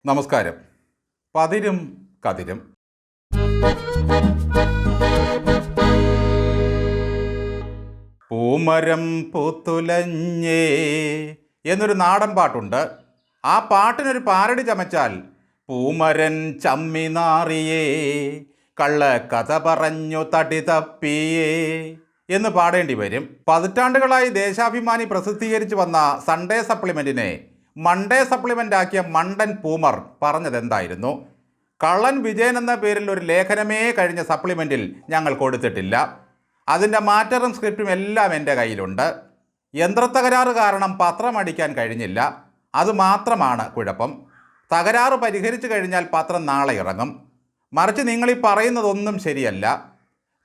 നമസ്കാരം. പതിരും കതിരും. പൂമരം പൂത്തുലഞ്ഞേ എന്നൊരു നാടൻ പാട്ടുണ്ട്. ആ പാട്ടിനൊരു പാരടി ചമച്ചാൽ പൂമരൻ ചമ്മി നാറിയേ കള്ള കഥ പറഞ്ഞു തടി തപ്പിയേ എന്ന് പാടേണ്ടി വരും. പതിറ്റാണ്ടുകളായി ദേശാഭിമാനി പ്രസിദ്ധീകരിച്ചു വന്ന സൺഡേ സപ്ലിമെൻറ്റിനെ മൺഡേ സപ്ലിമെൻ്റ് ആക്കിയ മണ്ടൻ പൂമർ പറഞ്ഞതെന്തായിരുന്നു? കള്ളൻ വിജയൻ എന്ന പേരിൽ ഒരു ലേഖനമേ കഴിഞ്ഞ സപ്ലിമെൻറ്റിൽ ഞങ്ങൾ കൊടുത്തിട്ടില്ല. അതിൻ്റെ മാറ്ററും സ്ക്രിപ്റ്റും എല്ലാം എൻ്റെ കയ്യിലുണ്ട്. യന്ത്രത്തകരാറ് കാരണം പത്രം അടിക്കാൻ കഴിഞ്ഞില്ല. അതുമാത്രമാണ് കുഴപ്പം. തകരാറ് പരിഹരിച്ചു കഴിഞ്ഞാൽ പത്രം നാളെ ഇറങ്ങും. മറിച്ച് നിങ്ങളീ പറയുന്നതൊന്നും ശരിയല്ല.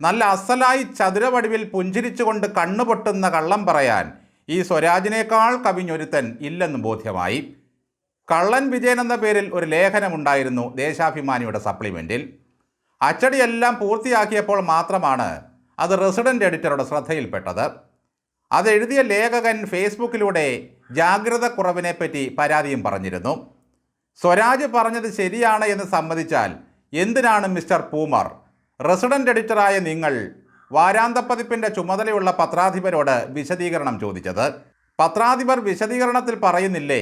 നല്ല അസലായി ചതുരവടിവിൽ പുഞ്ചിരിച്ചുകൊണ്ട് കണ്ണുപൊട്ടുന്ന കള്ളം പറയാൻ ഈ സ്വരാജിനേക്കാൾ കവിഞ്ഞൊരുത്തൻ ഇല്ലെന്ന് ബോധ്യമായി. കള്ളൻ വിജയൻ എന്ന പേരിൽ ഒരു ലേഖനമുണ്ടായിരുന്നു ദേശാഭിമാനിയുടെ സപ്ലിമെൻറ്റിൽ. അച്ചടിയെല്ലാം പൂർത്തിയാക്കിയപ്പോൾ മാത്രമാണ് അത് റെസിഡൻ്റ് എഡിറ്ററുടെ ശ്രദ്ധയിൽപ്പെട്ടത്. അതെഴുതിയ ലേഖകൻ ഫേസ്ബുക്കിലൂടെ ജാഗ്രത കുറവിനെപ്പറ്റി പരാതിയും പറഞ്ഞിരുന്നു. സ്വരാജ് പറഞ്ഞത് ശരിയാണ് എന്ന് സമ്മതിച്ചാൽ എന്തിനാണ് മിസ്റ്റർ പൂമർ, റെസിഡൻ്റ് എഡിറ്ററായ നിങ്ങൾ വാരാന്തപ്പതിപ്പിൻ്റെ ചുമതലയുള്ള പത്രാധിപരോട് വിശദീകരണം ചോദിച്ചത്? പത്രാധിപർ വിശദീകരണത്തിൽ പറയുന്നില്ലേ,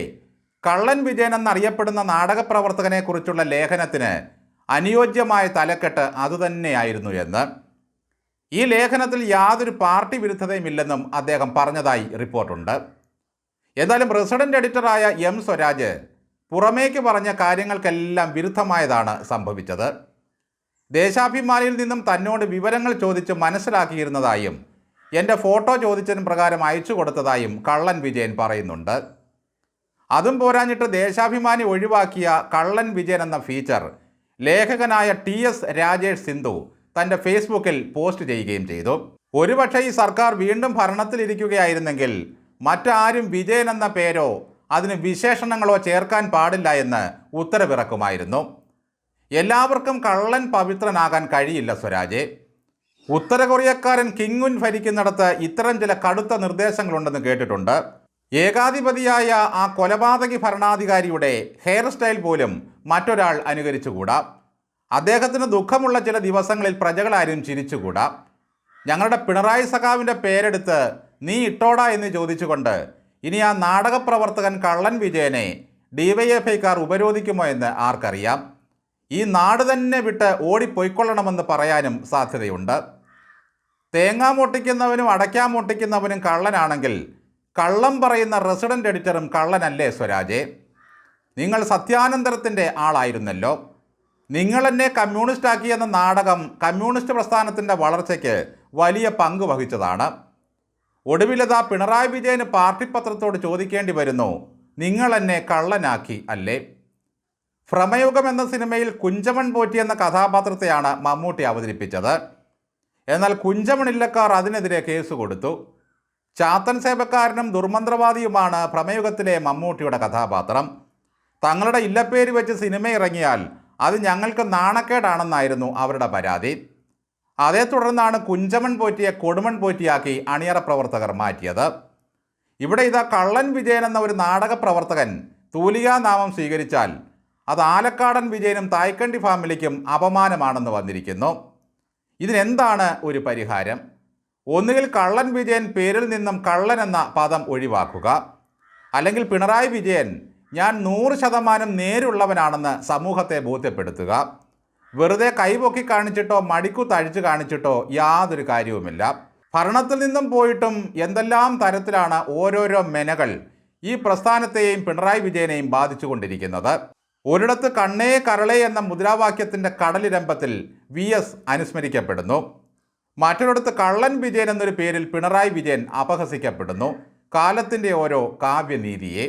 കള്ളൻ വിജയൻ എന്നറിയപ്പെടുന്ന നാടകപ്രവർത്തകനെക്കുറിച്ചുള്ള ലേഖനത്തിന് അനുയോജ്യമായ തലക്കെട്ട് അതുതന്നെയായിരുന്നു എന്ന്. ഈ ലേഖനത്തിൽ യാതൊരു പാർട്ടി വിരുദ്ധതയുമില്ലെന്നും അദ്ദേഹം പറഞ്ഞതായി റിപ്പോർട്ടുണ്ട്. എന്നാലും റെസിഡൻ്റ് എഡിറ്ററായ എം സ്വരാജ് പുറമേക്ക് പറഞ്ഞ കാര്യങ്ങൾക്കെല്ലാം വിരുദ്ധമായതാണ് സംഭവിച്ചത്. ദേശാഭിമാനിയിൽ നിന്നും തന്നോട് വിവരങ്ങൾ ചോദിച്ച് മനസ്സിലാക്കിയിരുന്നതായും എൻ്റെ ഫോട്ടോ ചോദിച്ചതിന് പ്രകാരം അയച്ചു കൊടുത്തതായും കള്ളൻ വിജയൻ പറയുന്നുണ്ട്. അതും പോരാഞ്ഞിട്ട് ദേശാഭിമാനി ഒഴിവാക്കിയ കള്ളൻ വിജയൻ എന്ന ഫീച്ചർ ലേഖകനായ TS രാജേഷ് സിന്ധു തൻ്റെ ഫേസ്ബുക്കിൽ പോസ്റ്റ് ചെയ്യുകയും ചെയ്തു. ഒരുപക്ഷെ ഈ സർക്കാർ വീണ്ടും ഭരണത്തിലിരിക്കുകയായിരുന്നെങ്കിൽ മറ്റാരും വിജയൻ എന്ന പേരോ അതിന് വിശേഷണങ്ങളോ ചേർക്കാൻ പാടില്ല എന്ന് ഉത്തരവിറക്കുമായിരുന്നു. എല്ലാവർക്കും കള്ളൻ പവിത്രനാകാൻ കഴിയില്ല സ്വരാജെ. ഉത്തര കൊറിയക്കാരൻ കിങ് ഭരിക്കുന്നിടത്ത് ഇത്തരം ചില കടുത്ത നിർദ്ദേശങ്ങളുണ്ടെന്ന് കേട്ടിട്ടുണ്ട്. ഏകാധിപതിയായ ആ കൊലപാതകി ഭരണാധികാരിയുടെ ഹെയർ സ്റ്റൈൽ പോലും മറ്റൊരാൾ അനുകരിച്ചുകൂടാ. അദ്ദേഹത്തിന് ദുഃഖമുള്ള ചില ദിവസങ്ങളിൽ പ്രജകളാരും ചിരിച്ചുകൂടാ. ഞങ്ങളുടെ പിണറായി സഖാവിൻ്റെ പേരെടുത്ത് നീ ഇട്ടോടാ എന്ന് ചോദിച്ചുകൊണ്ട് ഇനി ആ നാടകപ്രവർത്തകൻ കള്ളൻ വിജയനെ DYFIക്കാർ ഉപരോധിക്കുമോ എന്ന് ആർക്കറിയാം. ഈ നാട് തന്നെ വിട്ട് ഓടിപ്പോയിക്കൊള്ളണമെന്ന് പറയാനും സാധ്യതയുണ്ട്. തേങ്ങാ പൊട്ടിക്കുന്നവനും അടയ്ക്കാൻ പൊട്ടിക്കുന്നവനും കള്ളനാണെങ്കിൽ കള്ളം പറയുന്ന റെസിഡൻ്റ് എഡിറ്ററും കള്ളനല്ലേ സ്വരാജെ? നിങ്ങൾ സത്യാനന്തരത്തിൻ്റെ ആളായിരുന്നല്ലോ. നിങ്ങളെന്നെ കമ്മ്യൂണിസ്റ്റാക്കിയെന്ന നാടകം കമ്മ്യൂണിസ്റ്റ് പ്രസ്ഥാനത്തിൻ്റെ വളർച്ചയ്ക്ക് വലിയ പങ്ക് വഹിച്ചതാണ്. ഒടുവിലതാ പിണറായി വിജയന് പാർട്ടി പത്രത്തോട് ചോദിക്കേണ്ടി വരുന്നു, നിങ്ങളെന്നെ കള്ളനാക്കി അല്ലേ? ഭ്രമയുഗം എന്ന സിനിമയിൽ കുഞ്ചമൺ പോറ്റി എന്ന കഥാപാത്രത്തെയാണ് മമ്മൂട്ടി അവതരിപ്പിച്ചത്. എന്നാൽ കുഞ്ചമൺ ഇല്ലക്കാർ അതിനെതിരെ കേസ് കൊടുത്തു. ചാത്തൻ സേവക്കാരനും ദുർമന്ത്രവാദിയുമാണ് ഭ്രമയുഗത്തിലെ മമ്മൂട്ടിയുടെ കഥാപാത്രം. തങ്ങളുടെ ഇല്ലപ്പേര് വെച്ച് സിനിമ ഇറങ്ങിയാൽ അത് ഞങ്ങൾക്ക് നാണക്കേടാണെന്നായിരുന്നു അവരുടെ പരാതി. അതേ തുടർന്നാണ് കുഞ്ചമൺ പോറ്റിയെ കൊടുമൺ പോറ്റിയാക്കി അണിയറ പ്രവർത്തകർ മാറ്റിയത്. ഇവിടെ ഇതാ കള്ളൻ വിജയൻ എന്ന ഒരു നാടക പ്രവർത്തകൻ തൂലികാനാമം സ്വീകരിച്ചാൽ അത് ആലക്കാടൻ വിജയനും തായ്ക്കണ്ടി ഫാമിലിക്കും അപമാനമാണെന്ന് വന്നിരിക്കുന്നു. ഇതിനെന്താണ് ഒരു പരിഹാരം? ഒന്നുകിൽ കള്ളൻ വിജയൻ പേരിൽ നിന്നും കള്ളൻ എന്ന പദം ഒഴിവാക്കുക, അല്ലെങ്കിൽ പിണറായി വിജയൻ ഞാൻ 100% നേരുള്ളവനാണെന്ന് സമൂഹത്തെ ബോധ്യപ്പെടുത്തുക. വെറുതെ കൈപൊക്കി കാണിച്ചിട്ടോ മടിക്കു തഴിച്ചു കാണിച്ചിട്ടോ യാതൊരു കാര്യവുമില്ല. ഭരണത്തിൽ നിന്നും പോയിട്ടും എന്തെല്ലാം തരത്തിലാണ് ഓരോരോ മെനകൾ ഈ പ്രസ്ഥാനത്തെയും പിണറായി വിജയനെയും ബാധിച്ചുകൊണ്ടിരിക്കുന്നത്. ഒരിടത്ത് കണ്ണേ കരളേ എന്ന മുദ്രാവാക്യത്തിൻ്റെ കടലിരമ്പത്തിൽ VS അനുസ്മരിക്കപ്പെടുന്നു. മറ്റൊരിടത്ത് കള്ളൻ വിജയൻ എന്നൊരു പേരിൽ പിണറായി വിജയൻ അപഹസിക്കപ്പെടുന്നു. കാലത്തിൻ്റെ ഓരോ കാവ്യനീതിയെ